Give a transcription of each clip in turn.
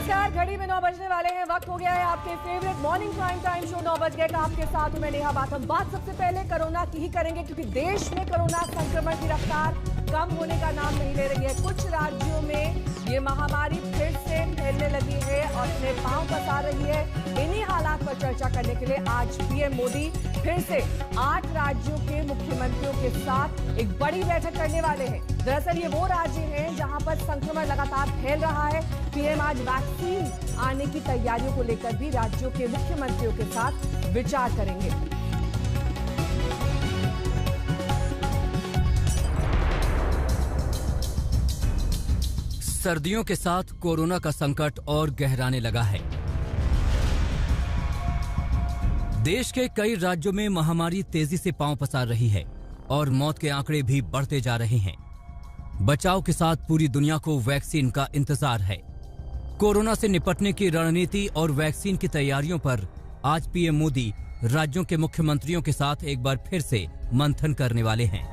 नमस्कार, घड़ी में 9 बजने वाले हैं। वक्त हो गया है आपके favourite morning prime time show 9 बज गए का। आपके साथ हूं मैं नेहा बाथम। बात सबसे पहले कोरोना की ही करेंगे, क्योंकि देश में कोरोना संक्रमण की रफ्तार कम होने का नाम नहीं ले रही है। कुछ राज्यों में ये महामारी फिर से फैलने लगी है और अपने पांव पसार रही है। इन्हीं हालात पर चर्चा करने के लिए आज पीएम मोदी फिर से 8 राज्यों के मुख्यमंत्रियों के साथ एक बड़ी बैठक करने वाले हैं। दरअसल ये वो राज्य हैं जहां पर संक्रमण लगातार फैल रहा है। पीएम आज वैक्सीन आने की तैयारियों को लेकर भी राज्यों के मुख्यमंत्रियों के साथ विचार करेंगे। सर्दियों के साथ कोरोना का संकट और गहराने लगा है। देश के कई राज्यों में महामारी तेजी से पांव पसार रही है और मौत के आंकड़े भी बढ़ते जा रहे हैं। बचाव के साथ पूरी दुनिया को वैक्सीन का इंतजार है। कोरोना से निपटने की रणनीति और वैक्सीन की तैयारियों पर आज पीएम मोदी राज्यों के मुख्यमंत्रियों के साथ एक बार फिर से मंथन करने वाले हैं।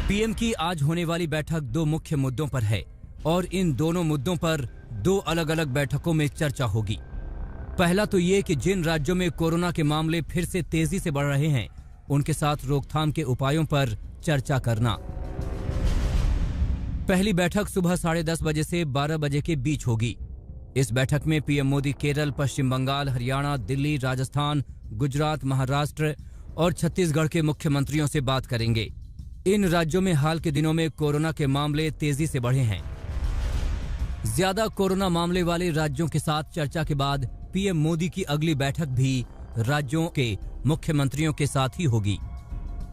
पीएम की आज होने वाली बैठक 2 मुख्य मुद्दों पर है और इन दोनों मुद्दों पर 2 अलग अलग बैठकों में चर्चा होगी। पहला तो ये कि जिन राज्यों में कोरोना के मामले फिर से तेजी से बढ़ रहे हैं, उनके साथ रोकथाम के उपायों पर चर्चा करना। पहली बैठक सुबह 10:30 बजे से 12 बजे के बीच होगी। इस बैठक में पीएम मोदी केरल, पश्चिम बंगाल, हरियाणा, दिल्ली, राजस्थान, गुजरात, महाराष्ट्र और छत्तीसगढ़ के मुख्यमंत्रियों से बात करेंगे। इन राज्यों में हाल के दिनों में कोरोना के मामले तेजी से बढ़े हैं। ज्यादा कोरोना मामले वाले राज्यों के साथ चर्चा के बाद पीएम मोदी की अगली बैठक भी राज्यों के मुख्यमंत्रियों के साथ ही होगी।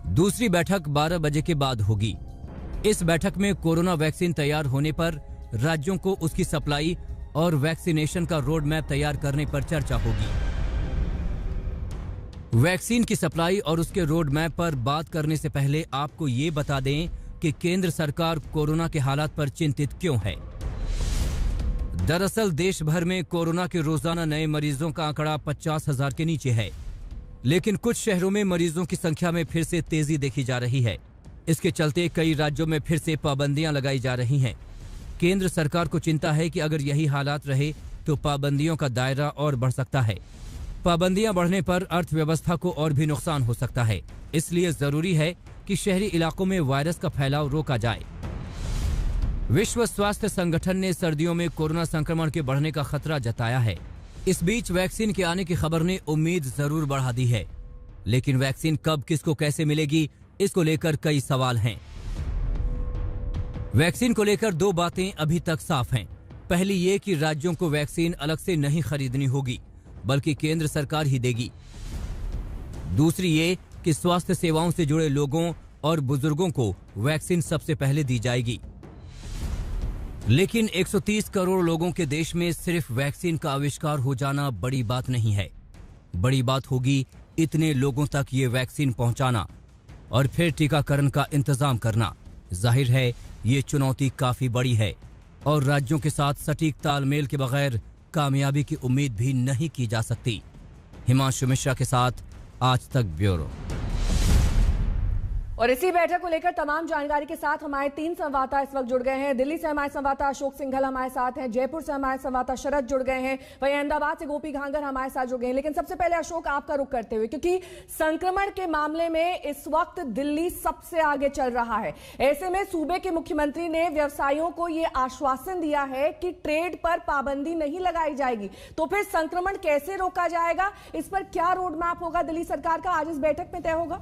दूसरी बैठक 12 बजे के बाद होगी। इस बैठक में कोरोना वैक्सीन तैयार होने पर राज्यों को उसकी सप्लाई और वैक्सीनेशन का रोड मैप तैयार करने पर चर्चा होगी। वैक्सीन की सप्लाई और उसके रोड मैप पर बात करने से पहले आपको ये बता दें कि केंद्र सरकार कोरोना के हालात पर चिंतित क्यों है। दरअसल देश भर में कोरोना के रोजाना नए मरीजों का आंकड़ा 50,000 के नीचे है, लेकिन कुछ शहरों में मरीजों की संख्या में फिर से तेजी देखी जा रही है। इसके चलते कई राज्यों में फिर से पाबंदियां लगाई जा रही हैं। केंद्र सरकार को चिंता है कि अगर यही हालात रहे तो पाबंदियों का दायरा और बढ़ सकता है। पाबंदियां बढ़ने पर अर्थव्यवस्था को और भी नुकसान हो सकता है। इसलिए जरूरी है कि शहरी इलाकों में वायरस का फैलाव रोका जाए। विश्व स्वास्थ्य संगठन ने सर्दियों में कोरोना संक्रमण के बढ़ने का खतरा जताया है। इस बीच वैक्सीन के आने की खबर ने उम्मीद जरूर बढ़ा दी है, लेकिन वैक्सीन कब किसको कैसे मिलेगी, इसको लेकर कई सवाल हैं। वैक्सीन को लेकर 2 बातें अभी तक साफ हैं। पहली ये कि राज्यों को वैक्सीन अलग से नहीं खरीदनी होगी, बल्कि केंद्र सरकार ही देगी। दूसरी ये कि स्वास्थ्य सेवाओं से जुड़े लोगों और बुजुर्गों को वैक्सीन सबसे पहले दी जाएगी। लेकिन 130 करोड़ लोगों के देश में सिर्फ वैक्सीन का आविष्कार हो जाना बड़ी बात नहीं है। बड़ी बात होगी इतने लोगों तक ये वैक्सीन पहुंचाना और फिर टीकाकरण का इंतजाम करना। जाहिर है ये चुनौती काफी बड़ी है और राज्यों के साथ सटीक तालमेल के बगैर कामयाबी की उम्मीद भी नहीं की जा सकती। हिमांशु मिश्रा के साथ आज तक ब्यूरो। और इसी बैठक को लेकर तमाम जानकारी के साथ हमारे 3 संवाददाता इस वक्त जुड़ गए हैं। दिल्ली से हमारे संवाददाता अशोक सिंघल हमारे साथ हैं, जयपुर से हमारे संवाददाता शरद जुड़ गए हैं, वहीं अहमदाबाद से गोपी घांगर हमारे साथ जुड़ गए हैं। लेकिन सबसे पहले अशोक, आपका रुख करते हुए, क्योंकि संक्रमण के मामले में इस वक्त दिल्ली सबसे आगे चल रहा है। ऐसे में सूबे के मुख्यमंत्री ने व्यवसायियों को यह आश्वासन दिया है कि ट्रेड पर पाबंदी नहीं लगाई जाएगी। तो फिर संक्रमण कैसे रोका जाएगा, इस पर क्या रोड मैप होगा दिल्ली सरकार का, आज इस बैठक में तय होगा।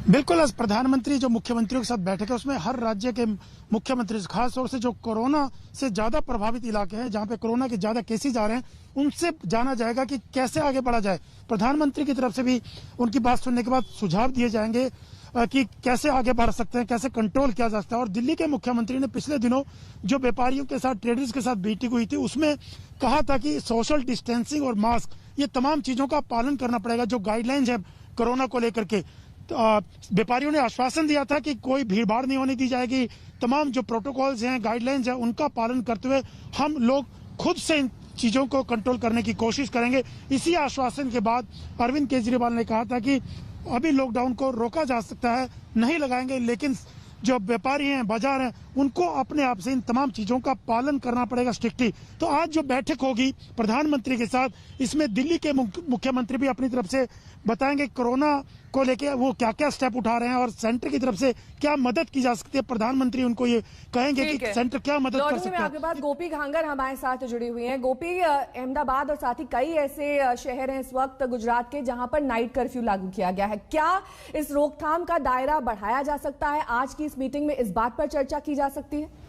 बिल्कुल, आज प्रधानमंत्री जो मुख्यमंत्रियों के साथ बैठक है उसमें हर राज्य के मुख्यमंत्री, खास तौर से जो कोरोना से ज्यादा प्रभावित इलाके हैं, जहां पे कोरोना के ज्यादा केसेज आ रहे हैं, उनसे जाना जाएगा कि कैसे आगे बढ़ा जाए। प्रधानमंत्री की तरफ से भी उनकी बात सुनने के बाद सुझाव दिए जाएंगे कि कैसे आगे बढ़ सकते हैं, कैसे कंट्रोल किया जा सकता है। और दिल्ली के मुख्यमंत्री ने पिछले दिनों जो व्यापारियों के साथ, ट्रेडर्स के साथ मीटिंग हुई थी, उसमें कहा था कि सोशल डिस्टेंसिंग और मास्क, ये तमाम चीजों का पालन करना पड़ेगा। जो गाइडलाइंस है कोरोना को लेकर के, व्यापारियों ने आश्वासन दिया था कि कोई भीड़भाड़ नहीं होने दी जाएगी। तमाम जो प्रोटोकॉल्स हैं, गाइडलाइंस हैं, उनका पालन करते हुए हम लोग खुद से इन चीजों को कंट्रोल करने की कोशिश करेंगे। इसी आश्वासन के बाद अरविंद केजरीवाल ने कहा था कि अभी लॉकडाउन को रोका जा सकता है, नहीं लगाएंगे, लेकिन जो व्यापारी हैं, बाजार हैं, उनको अपने आप से इन तमाम चीजों का पालन करना पड़ेगा स्ट्रिक्टली। तो आज जो बैठक होगी प्रधानमंत्री के साथ, इसमें दिल्ली के मुख्यमंत्री भी अपनी तरफ से बताएंगे कोरोना को लेके वो क्या क्या स्टेप उठा रहे हैं और सेंटर की तरफ से क्या मदद की जा सकती है। प्रधानमंत्री उनको ये कहेंगे कि सेंटर क्या मदद कर सकता है। आपके पास गोपी घांगर हमारे साथ जुड़ी हुई हैं। गोपी, अहमदाबाद और साथ ही कई ऐसे शहर हैं इस वक्त गुजरात के जहां पर नाइट कर्फ्यू लागू किया गया है। क्या इस रोकथाम का दायरा बढ़ाया जा सकता है? आज की इस मीटिंग में इस बात पर चर्चा की जा सकती है?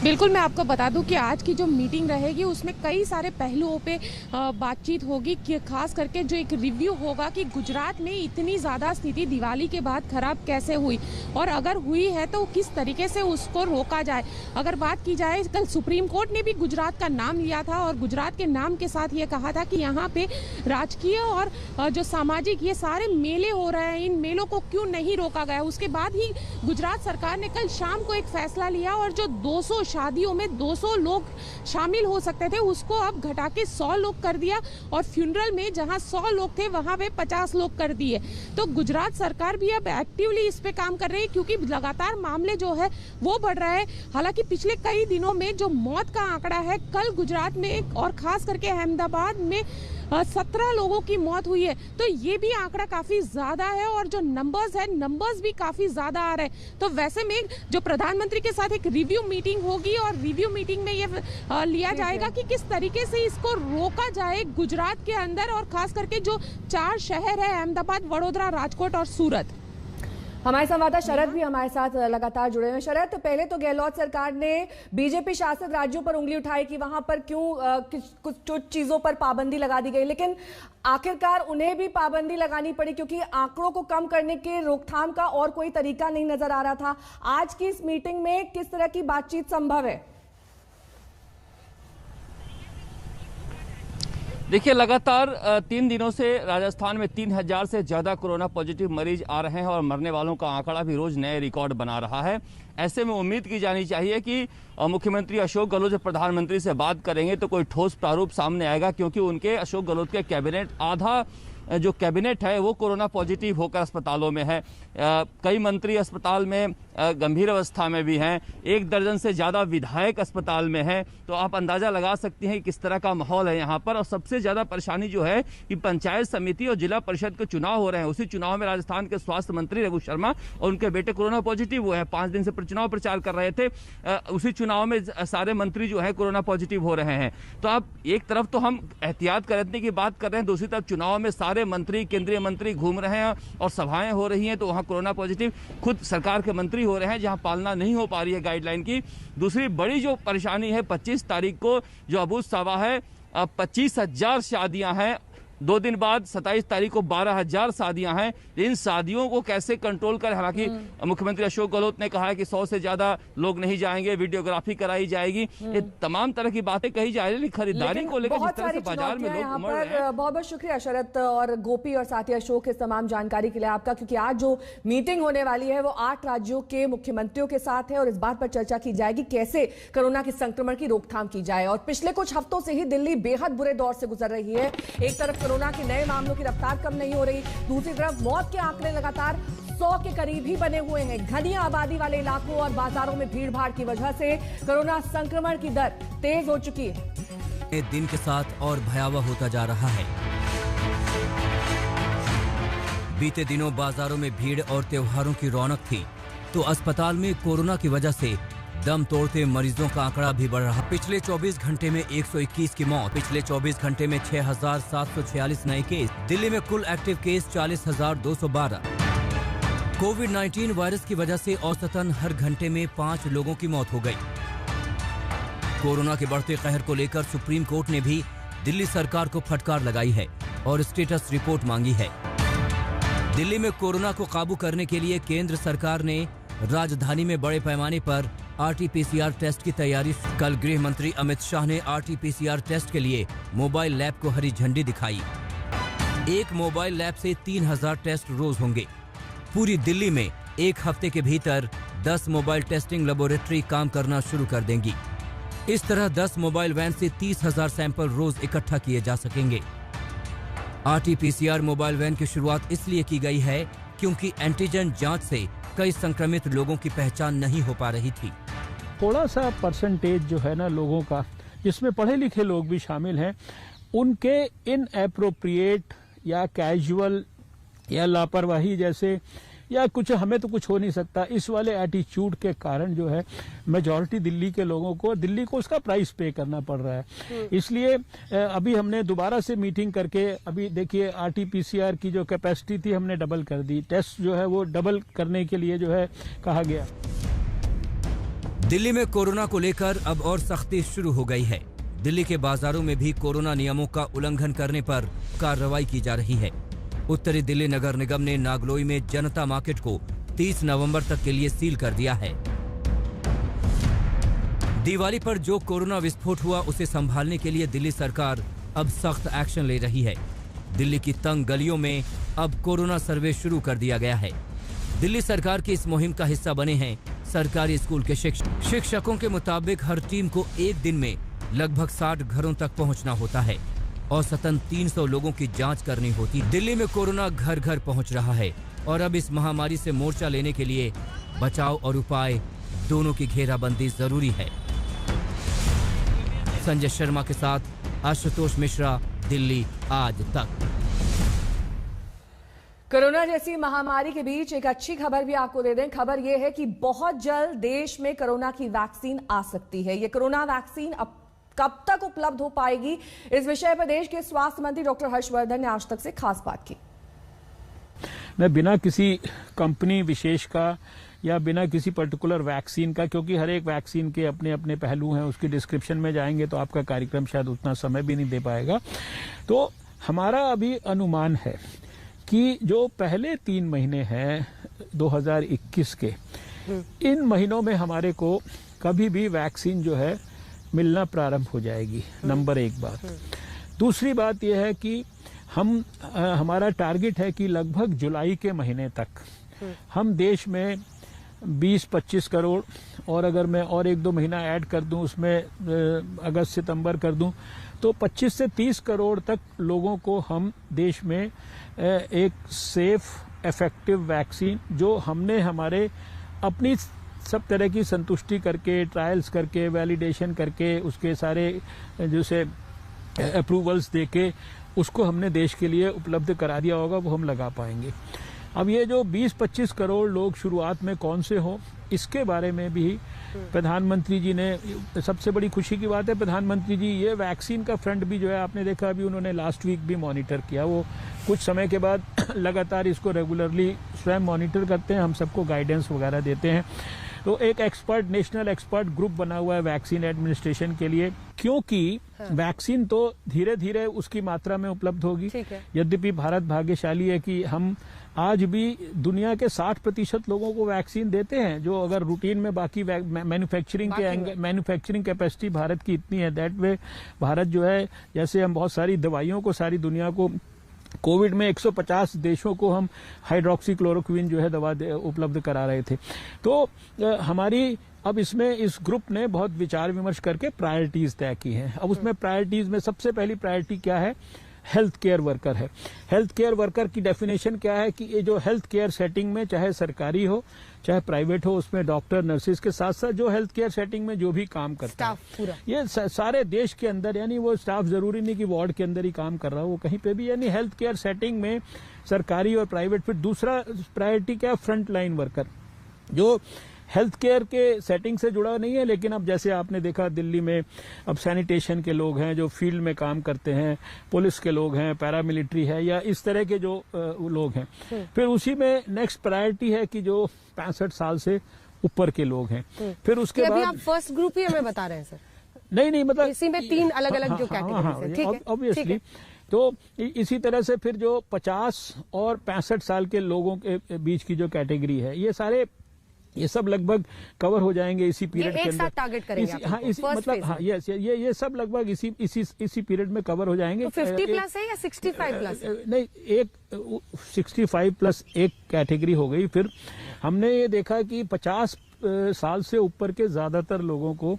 बिल्कुल, मैं आपको बता दूं कि आज की जो मीटिंग रहेगी उसमें कई सारे पहलुओं पे बातचीत होगी, कि खास करके जो एक रिव्यू होगा कि गुजरात में इतनी ज़्यादा स्थिति दिवाली के बाद खराब कैसे हुई और अगर हुई है तो किस तरीके से उसको रोका जाए। अगर बात की जाए, कल सुप्रीम कोर्ट ने भी गुजरात का नाम लिया था और गुजरात के नाम के साथ ये कहा था कि यहाँ पे राजकीय और जो सामाजिक ये सारे मेले हो रहे हैं, इन मेलों को क्यों नहीं रोका गया। उसके बाद ही गुजरात सरकार ने कल शाम को एक फैसला लिया और जो 200 शादियों में 200 लोग शामिल हो सकते थे उसको अब घटा के 100 लोग कर दिया और फ्यूनरल में जहां 100 लोग थे वहां पे 50 लोग कर दिए। तो गुजरात सरकार भी अब एक्टिवली इस पे काम कर रही है, क्योंकि लगातार मामले जो है वो बढ़ रहा है। हालांकि पिछले कई दिनों में जो मौत का आंकड़ा है, कल गुजरात में और खास करके अहमदाबाद में 17 लोगों की मौत हुई है, तो ये भी आंकड़ा काफी ज्यादा है और जो नंबर्स भी काफी ज्यादा आ रहे हैं। तो वैसे में जो प्रधानमंत्री के साथ एक रिव्यू मीटिंग होगी और रिव्यू मीटिंग में ये लिया जाएगा कि किस तरीके से इसको रोका जाए गुजरात के अंदर और खास करके जो 4 शहर है, अहमदाबाद, वडोदरा, राजकोट और सूरत। हमारे संवाददाता शरद भी हमारे साथ लगातार जुड़े हुए हैं। शरद, पहले तो गहलोत सरकार ने बीजेपी शासित राज्यों पर उंगली उठाई कि वहां पर क्यों कुछ चीजों पर पाबंदी लगा दी गई, लेकिन आखिरकार उन्हें भी पाबंदी लगानी पड़ी क्योंकि आंकड़ों को कम करने के रोकथाम का और कोई तरीका नहीं नजर आ रहा था। आज की इस मीटिंग में किस तरह की बातचीत संभव है? देखिए, लगातार 3 दिनों से राजस्थान में 3000 से ज़्यादा कोरोना पॉजिटिव मरीज आ रहे हैं और मरने वालों का आंकड़ा भी रोज नए रिकॉर्ड बना रहा है। ऐसे में उम्मीद की जानी चाहिए कि मुख्यमंत्री अशोक गहलोत जब प्रधानमंत्री से बात करेंगे तो कोई ठोस प्रारूप सामने आएगा, क्योंकि उनके अशोक गहलोत के कैबिनेट आधा जो कैबिनेट है वो कोरोना पॉजिटिव होकर अस्पतालों में है। कई मंत्री अस्पताल में गंभीर अवस्था में भी हैं, 1 दर्जन से ज़्यादा विधायक अस्पताल में हैं। तो आप अंदाज़ा लगा सकते हैं कि किस तरह का माहौल है यहाँ पर। और सबसे ज़्यादा परेशानी जो है कि पंचायत समिति और जिला परिषद के चुनाव हो रहे हैं। उसी चुनाव में राजस्थान के स्वास्थ्य मंत्री रघु शर्मा और उनके बेटे कोरोना पॉजिटिव हुए हैं। 5 दिन से चुनाव प्रचार कर रहे थे, उसी चुनाव में सारे मंत्री जो है कोरोना पॉजिटिव हो रहे हैं। तो अब एक तरफ तो हम एहतियात करने की बात कर रहे हैं, दूसरी तरफ चुनाव में सारे मंत्री, केंद्रीय मंत्री घूम रहे हैं और सभाएं हो रही हैं, तो वहाँ कोरोना पॉजिटिव खुद सरकार के मंत्री हो रहे हैं, जहां पालना नहीं हो पा रही है गाइडलाइन की। दूसरी बड़ी जो परेशानी है, 25 तारीख को जो अबूझ सावा है, 25,000 शादियां हैं। 2 दिन बाद 27 तारीख को 12,000 शादियां हैं। इन शादियों को कैसे कंट्रोल करें? हालांकि मुख्यमंत्री अशोक गहलोत ने कहा है कि 100 से ज्यादा लोग नहीं जाएंगे, वीडियोग्राफी कराई जाएगी, ये तमाम तरह की बातें कही जा रही है। खरीदारी को लेकर जिस तरह से बाजार में लोग उमड़ रहे हैं। बहुत बहुत शुक्रिया शरद और गोपी और साथी अशोक इस तमाम जानकारी के लिए आपका, क्योंकि आज जो मीटिंग होने वाली है वो 8 राज्यों के मुख्यमंत्रियों के साथ है और इस बात पर चर्चा की जाएगी कैसे कोरोना के संक्रमण की रोकथाम की जाए। और पिछले कुछ हफ्तों से ही दिल्ली बेहद बुरे दौर से गुजर रही है। एक तरफ कोरोना के नए मामलों की रफ्तार कम नहीं हो रही, दूसरी तरफ मौत के आंकड़े लगातार 100 के करीब ही बने हुए हैं। घनी आबादी वाले इलाकों और बाजारों में भीड़ भाड़ की वजह से कोरोना संक्रमण की दर तेज हो चुकी है। दिन के साथ और भयावह होता जा रहा है। बीते दिनों बाजारों में भीड़ और त्योहारों की रौनक थी, तो अस्पताल में कोरोना की वजह से दम तोड़ते मरीजों का आंकड़ा भी बढ़ रहा। पिछले 24 घंटे में 121 की मौत, पिछले 24 घंटे में 6,746 नए केस। दिल्ली में कुल एक्टिव केस 40,212। कोविड-19 वायरस की वजह से औसतन हर घंटे में 5 लोगों की मौत हो गई। कोरोना के बढ़ते कहर को लेकर सुप्रीम कोर्ट ने भी दिल्ली सरकार को फटकार लगाई है और स्टेटस रिपोर्ट मांगी है। दिल्ली में कोरोना को काबू करने के लिए केंद्र सरकार ने राजधानी में बड़े पैमाने पर RT-PCR टेस्ट की तैयारी। कल गृह मंत्री अमित शाह ने RT-PCR टेस्ट के लिए मोबाइल लैब को हरी झंडी दिखाई। एक मोबाइल लैब से 3,000 टेस्ट रोज होंगे। पूरी दिल्ली में एक हफ्ते के भीतर 10 मोबाइल टेस्टिंग लेबोरेटरी काम करना शुरू कर देंगी। इस तरह 10 मोबाइल वैन से 30,000 सैंपल रोज इकट्ठा किए जा सकेंगे। RT-PCR मोबाइल वैन की शुरुआत इसलिए की गई है क्योंकि एंटीजन जांच से कई संक्रमित लोगों की पहचान नहीं हो पा रही थी। थोड़ा सा परसेंटेज जो है ना लोगों का, जिसमें पढ़े लिखे लोग भी शामिल हैं, उनके इनएप्रोप्रिएट या कैजुअल या लापरवाही जैसे या कुछ हमें तो कुछ हो नहीं सकता, इस वाले एटीट्यूड के कारण जो है मेजॉरिटी दिल्ली के लोगों को, दिल्ली को उसका प्राइस पे करना पड़ रहा है। इसलिए अभी हमने दोबारा से मीटिंग करके, अभी देखिए आरटीपीसीआर की जो कैपेसिटी थी हमने डबल कर दी, टेस्ट जो है वो डबल करने के लिए जो है कहा गया। दिल्ली में कोरोना को लेकर अब और सख्ती शुरू हो गई है। दिल्ली के बाजारों में भी कोरोना नियमों का उल्लंघन करने पर कार्रवाई की जा रही है। उत्तरी दिल्ली नगर निगम ने नागलोई में जनता मार्केट को 30 नवंबर तक के लिए सील कर दिया है। दिवाली पर जो कोरोना विस्फोट हुआ उसे संभालने के लिए दिल्ली सरकार अब सख्त एक्शन ले रही है। दिल्ली की तंग गलियों में अब कोरोना सर्वे शुरू कर दिया गया है। दिल्ली सरकार की इस मुहिम का हिस्सा बने हैं सरकारी स्कूल के शिक्षकों के मुताबिक हर टीम को एक दिन में लगभग 60 घरों तक पहुंचना होता है। औसतन 300 लोगों की जांच करनी होती। दिल्ली में कोरोना घर घर पहुंच रहा है और अब इस महामारी से मोर्चा लेने के लिए बचाव और उपाय दोनों की घेराबंदी जरूरी है। संजय शर्मा के साथ आशुतोष मिश्रा, दिल्ली आज तक। कोरोना जैसी महामारी के बीच एक अच्छी खबर भी आपको दे दें। खबर यह है कि बहुत जल्द देश में कोरोना की वैक्सीन आ सकती है। ये कोरोना वैक्सीन अब कब तक उपलब्ध हो पाएगी, इस विषय पर देश के स्वास्थ्य मंत्री डॉक्टर हर्षवर्धन ने आज तक से खास बात की। मैं बिना किसी कंपनी विशेष का या बिना किसी पर्टिकुलर वैक्सीन का, क्योंकि हर एक वैक्सीन के अपने अपने पहलू हैं, उसकी डिस्क्रिप्शन में जाएंगे तो आपका कार्यक्रम शायद उतना समय भी नहीं दे पाएगा। तो हमारा अभी अनुमान है कि जो पहले 3 महीने हैं 2021 के, इन महीनों में हमारे को कभी भी वैक्सीन जो है मिलना प्रारंभ हो जाएगी। नंबर 1 बात। दूसरी बात यह है कि हमारा टारगेट है कि लगभग जुलाई के महीने तक हम देश में 20-25 करोड़, और अगर मैं और 1-2 महीना ऐड कर दूं उसमें अगस्त सितंबर कर दूं तो 25 से 30 करोड़ तक लोगों को हम देश में एक सेफ इफेक्टिव वैक्सीन, जो हमने हमारे अपनी सब तरह की संतुष्टि करके, ट्रायल्स करके, वैलिडेशन करके, उसके सारे जैसे अप्रूवल्स देके उसको हमने देश के लिए उपलब्ध करा दिया होगा, वो हम लगा पाएंगे। अब ये जो 20-25 करोड़ लोग शुरुआत में कौन से हों, इसके बारे में भी प्रधानमंत्री जी ने, सबसे बड़ी खुशी की बात है प्रधानमंत्री जी ये वैक्सीन का फ्रंट भी जो है आपने देखा अभी उन्होंने लास्ट वीक भी मॉनिटर किया। वो कुछ समय के बाद लगातार इसको रेगुलरली स्वयं मॉनिटर करते हैं, हम सबको गाइडेंस वगैरह देते हैं। तो एक एक्सपर्ट, नेशनल एक्सपर्ट ग्रुप बना हुआ है वैक्सीन एडमिनिस्ट्रेशन के लिए, क्योंकि वैक्सीन तो धीरे धीरे उसकी मात्रा में उपलब्ध होगी। यद्यपि भारत भाग्यशाली है कि हम आज भी दुनिया के 60% लोगों को वैक्सीन देते हैं, जो अगर रूटीन में बाकी मैन्युफैक्चरिंग कैपेसिटी भारत की इतनी है, दैट वे भारत जो है, जैसे हम बहुत सारी दवाइयों को सारी दुनिया को, कोविड में 150 देशों को हम हाइड्रोक्सीक्लोरोक्विन जो है दवा उपलब्ध करा रहे थे। तो हमारी अब इसमें इस ग्रुप ने बहुत विचार विमर्श करके प्रायोरिटीज तय की हैं। अब उसमें प्रायोरिटीज में सबसे पहली प्रायोरिटी क्या है, हेल्थ केयर वर्कर है। हेल्थ केयर वर्कर की डेफिनेशन क्या है कि ये जो हेल्थ केयर सेटिंग में, चाहे सरकारी हो चाहे प्राइवेट हो, उसमें डॉक्टर, नर्सेज के साथ साथ जो हेल्थ केयर सेटिंग में जो भी काम करता है, पूरा ये सारे देश के अंदर, यानी वो स्टाफ जरूरी नहीं कि वार्ड के अंदर ही काम कर रहा हो, वो कहीं पे भी, यानी हेल्थ केयर सेटिंग में सरकारी और प्राइवेट। फिर दूसरा प्रायोरिटी क्या है, फ्रंट लाइन वर्कर, जो हेल्थ केयर के सेटिंग से जुड़ा नहीं है, लेकिन अब जैसे आपने देखा दिल्ली में अब सैनिटेशन के लोग हैं जो फील्ड में काम करते हैं, पुलिस के लोग हैं, पैरामिलिट्री है, या इस तरह के जो लोग हैं। फिर उसी में नेक्स्ट प्रायोरिटी है कि जो 65 साल से ऊपर के लोग हैं। फिर उसके बाद आप फर्स्ट ग्रुप ही हमें बता रहे हैं सर? नहीं मतलब इसी में 3 अलग अलग जो कैटेगरीज है, ठीक है, ऑब्वियसली। तो इसी तरह से फिर जो 50 और 65 साल के लोगों के बीच की जो कैटेगरी है, ये सब लगभग कवर हो जाएंगे इसी पीरियड के अंदर। टारगेट करेंगे हाँ, इसी मतलब हाँ, यस, ये सब लगभग इसी पीरियड में कवर हो जाएंगे। तो 50 प्लस है या 65 प्लस? नहीं, एक 65 प्लस एक कैटेगरी हो गई। फिर हमने ये देखा कि 50 साल से ऊपर के ज्यादातर लोगों को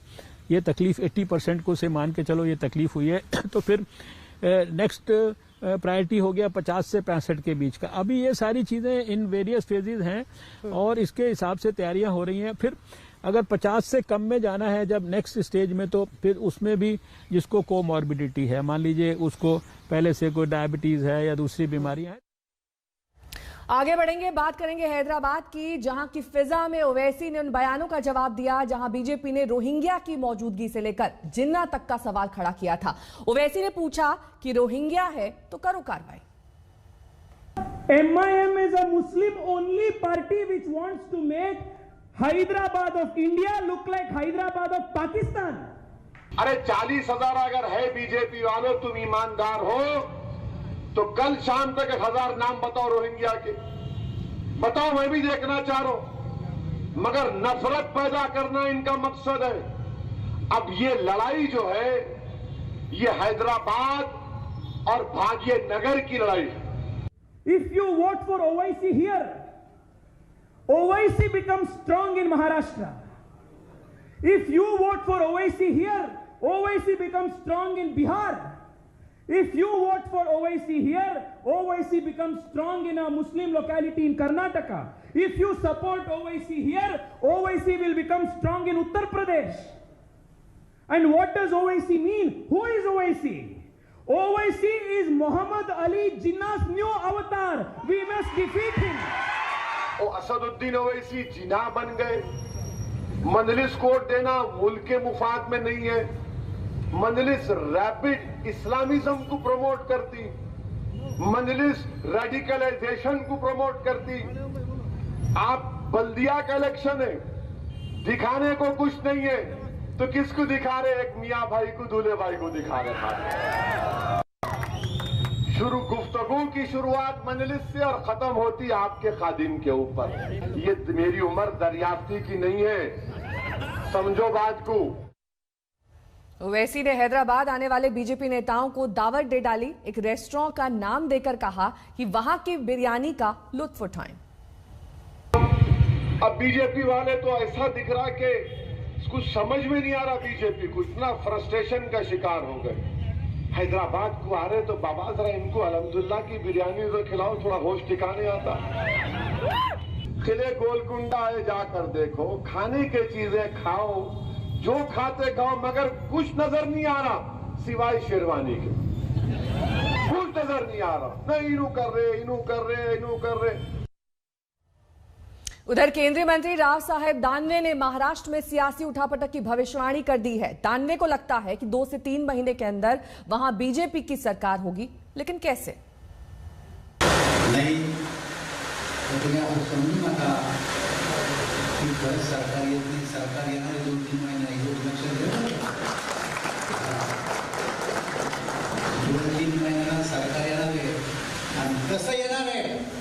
ये तकलीफ, 80% को से मान के चलो ये तकलीफ हुई है। तो फिर नेक्स्ट प्रायोरिटी हो गया 50 से 65 के बीच का। अभी ये सारी चीजें इन वेरियस फेजेज हैं और इसके हिसाब से तैयारियां हो रही हैं। फिर अगर 50 से कम में जाना है जब नेक्स्ट स्टेज में, तो फिर उसमें भी जिसको कोमॉर्बिडिटी है, मान लीजिए उसको पहले से कोई डायबिटीज है या दूसरी बीमारियां हैं। आगे बढ़ेंगे, बात करेंगे हैदराबाद की, जहां की फिजा में ओवैसी ने उन बयानों का जवाब दिया जहां बीजेपी ने रोहिंग्या की मौजूदगी से लेकर जिन्ना तक का सवाल खड़ा किया था। ओवैसी ने पूछा कि रोहिंग्या है तो करो कार्रवाई। MIM is a Muslim only party which wants to make Hyderabad of India look like Hyderabad of Pakistan. अरे 40,000 अगर है बीजेपी वालों, तुम ईमानदार हो तो कल शाम तक 1,000 नाम बताओ रोहिंग्या के, बताओ, मैं भी देखना चाह रहा हूं। मगर नफरत पैदा करना इनका मकसद है। अब ये लड़ाई जो है ये हैदराबाद और भाग्यनगर की लड़ाई है। If you vote for OIC here, OIC becomes strong in Maharashtra. If you vote for OIC here, OIC becomes strong in Bihar. If you vote for OIC here, OIC becomes strong in a Muslim locality in Karnataka. If you support OIC here, OIC will become strong in Uttar Pradesh. And what does OIC mean? Who is OIC? OIC is Muhammad Ali Jinnah's new avatar. We must defeat him. ओ असदुद्दीन ओवैसी जिन्ना बन गए। मजलिस code देना मुल्क के मुफाद में नहीं है। मजलिस rapid Islamism को promote करती, मजलिस रेडिकलाइजेशन को प्रमोट करती। आप बल्दिया का इलेक्शन है, दिखाने को कुछ नहीं है तो किसको दिखा रहे? एक मियां भाई को, दूल्हे भाई को दिखा रहे। शुरू गुफ्तगू की शुरुआत मजलिस से और खत्म होती आपके खादिम के ऊपर। ये मेरी उम्र दरियाफ्ती की नहीं है, समझो बात को। ओवैसी ने हैदराबाद आने वाले बीजेपी नेताओं को दावत दे डाली। एक रेस्टोरेंट का नाम देकर कहा कि वहां की बिरयानी का लुत्फ उठाएं। अब बीजेपी वाले तो ऐसा दिख रहा कि कुछ समझ में नहीं आ रहा, बीजेपी को इतना फ्रस्ट्रेशन का शिकार हो गए। हैदराबाद को आ रहे तो बाबा जरा इनको अल्हम्दुलिल्लाह की बिरयानी तो खिलाओ, थोड़ा होश ठिकाने आता। किले गोलकुंडा है, जाकर देखो, खाने की चीजें खाओ, जो खाते खाओ, मगर कुछ नजर नहीं आ रहा सिवाय शेरवानी के। कुछ नजर नहीं आ रहा, नहीं इनू कर रहे, इनू कर रहे, इनू कर रहे। उधर केंद्रीय मंत्री राव साहेब दानवे ने महाराष्ट्र में सियासी उठापटक की भविष्यवाणी कर दी है। दानवे को लगता है कि 2 से 3 महीने के अंदर वहां बीजेपी की सरकार होगी, लेकिन कैसे? नहीं, तो तुम्हें आप समझू नका की सरकार येत नाही, सरकार येणार 2-3 महिने, एवढं लक्षात घ्या। 2-3 महिन्यांना सरकार येणार आहे आणि कसं येणार आहे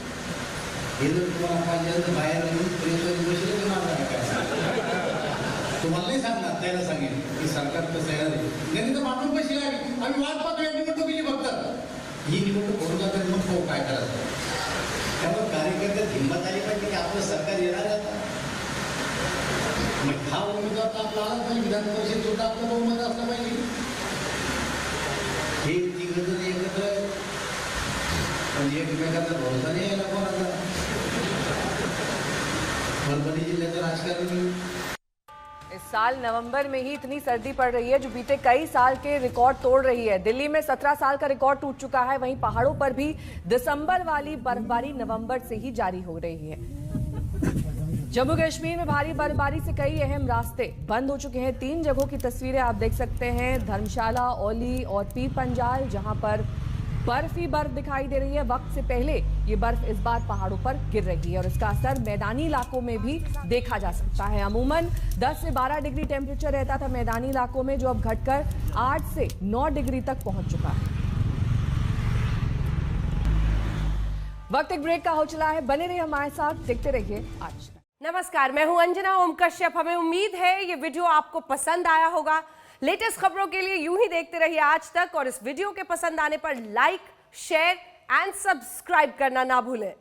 हे जर तुम्हाला पाहिजे तर बाहेर निघून प्रेसवर बसले तुम्हाला काय तुम्हाला नाही सांगणार, त्याला सांगेन की सरकार कसं येणार आहे। नाही तर माणूस पैसे आम्ही वाट पाहतो या निवडणुकीची फक्त ही निवडणूक होऊन जाते मग तो काय करायचं। त्यामुळे कार्यकर्त्यात हिंमत आली पाहिजे की आपलं सरकार येणार आहे। मग हा उमेदवार तर आपला आला पाहिजे, विधान परिषद सुद्धा आपलं बहुमत असलं पाहिजे। हे तिघं जण एकत्र पण एकमेकांचा भरोसा नाही यायला कोणाचा। परभणी जिल्ह्याचं राजकारण इस साल नवंबर में ही इतनी सर्दी पड़ रही है जो बीते कई साल के रिकॉर्ड तोड़ रही है। दिल्ली में 17 साल का रिकॉर्ड टूट चुका है। वहीं पहाड़ों पर भी दिसंबर वाली बर्फबारी नवंबर से ही जारी हो रही है। जम्मू कश्मीर में भारी बर्फबारी से कई अहम रास्ते बंद हो चुके हैं। 3 जगहों की तस्वीरें आप देख सकते हैं, धर्मशाला, औली और पीर पंजाल, जहां पर बर्फ ही बर्फ दिखाई दे रही है। वक्त से पहले ये बर्फ इस बार पहाड़ों पर गिर रही है और इसका असर मैदानी इलाकों में भी देखा जा सकता है। अमूमन 10 से 12 डिग्री टेम्परेचर रहता था मैदानी इलाकों में, जो अब घटकर 8 से 9 डिग्री तक पहुंच चुका है। वक्त एक ब्रेक का हो चला है, बने रहिए हमारे साथ, देखते रहिए आज। नमस्कार, मैं हूं अंजना ओम कश्यप। हमें उम्मीद है ये वीडियो आपको पसंद आया होगा। लेटेस्ट खबरों के लिए यूं ही देखते रहिए आज तक और इस वीडियो के पसंद आने पर लाइक, शेयर एंड सब्सक्राइब करना ना भूलें।